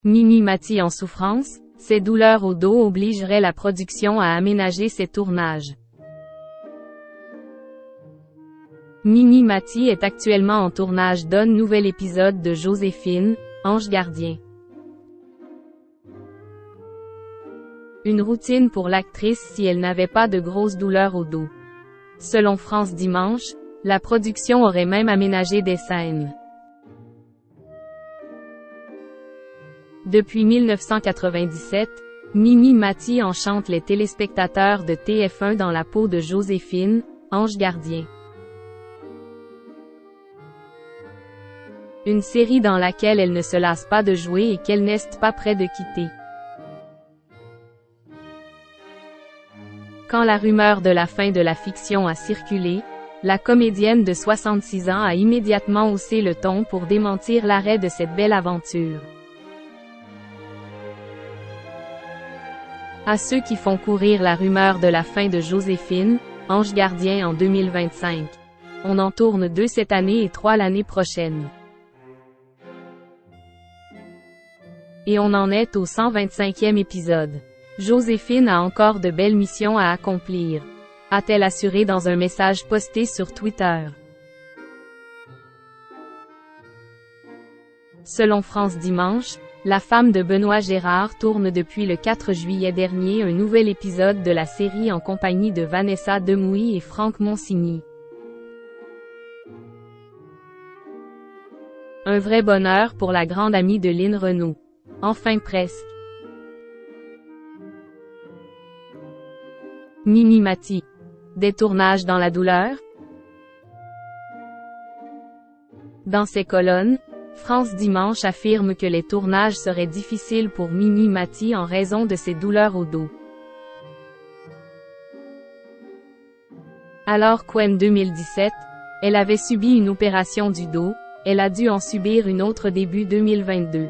Mimi Mati en souffrance, ses douleurs au dos obligeraient la production à aménager ses tournages. Mimi Mati est actuellement en tournage d'un nouvel épisode de Joséphine, Ange Gardien. Une routine pour l'actrice si elle n'avait pas de grosses douleurs au dos. Selon France Dimanche, la production aurait même aménagé des scènes. Depuis 1997, Mimi Mati enchante les téléspectateurs de TF1 dans la peau de Joséphine, Ange Gardien. Une série dans laquelle elle ne se lasse pas de jouer et qu'elle n'est pas près de quitter. Quand la rumeur de la fin de la fiction a circulé, la comédienne de 66 ans a immédiatement haussé le ton pour démentir l'arrêt de cette belle aventure. À ceux qui font courir la rumeur de la fin de Joséphine, Ange Gardien en 2025. On en tourne 2 cette année et 3 l'année prochaine. Et on en est au 125e épisode. Joséphine a encore de belles missions à accomplir, a-t-elle assuré dans un message posté sur Twitter. Selon France Dimanche, la femme de Benoît Gérard tourne depuis le 4 juillet dernier un nouvel épisode de la série en compagnie de Vanessa Demouy et Franck Monsigny. Un vrai bonheur pour la grande amie de Lynn Renaud. Enfin presque. Mimi Mati. Des tournages dans la douleur? Dans ses colonnes, France Dimanche affirme que les tournages seraient difficiles pour Mimi Mati en raison de ses douleurs au dos. Alors qu'en 2017, elle avait subi une opération du dos, elle a dû en subir une autre début 2022.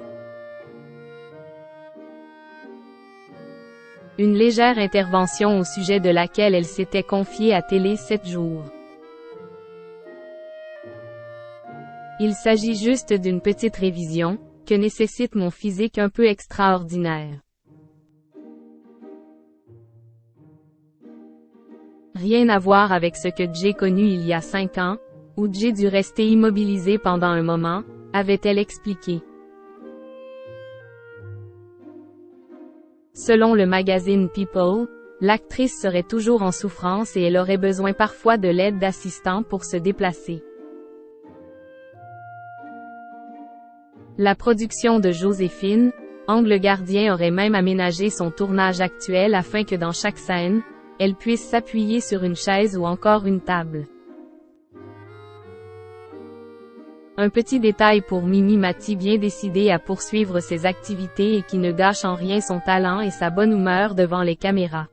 Une légère intervention au sujet de laquelle elle s'était confiée à Télé 7 jours. Il s'agit juste d'une petite révision, que nécessite mon physique un peu extraordinaire. Rien à voir avec ce que j'ai connu il y a 5 ans, où j'ai dû rester immobilisée pendant un moment, avait-elle expliqué. Selon le magazine People, l'actrice serait toujours en souffrance et elle aurait besoin parfois de l'aide d'assistants pour se déplacer. La production de Joséphine, Ange Gardien aurait même aménagé son tournage actuel afin que dans chaque scène, elle puisse s'appuyer sur une chaise ou encore une table. Un petit détail pour Mimi Mati bien décidée à poursuivre ses activités et qui ne gâche en rien son talent et sa bonne humeur devant les caméras.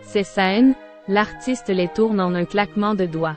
Ces scènes, l'artiste les tourne en un claquement de doigts.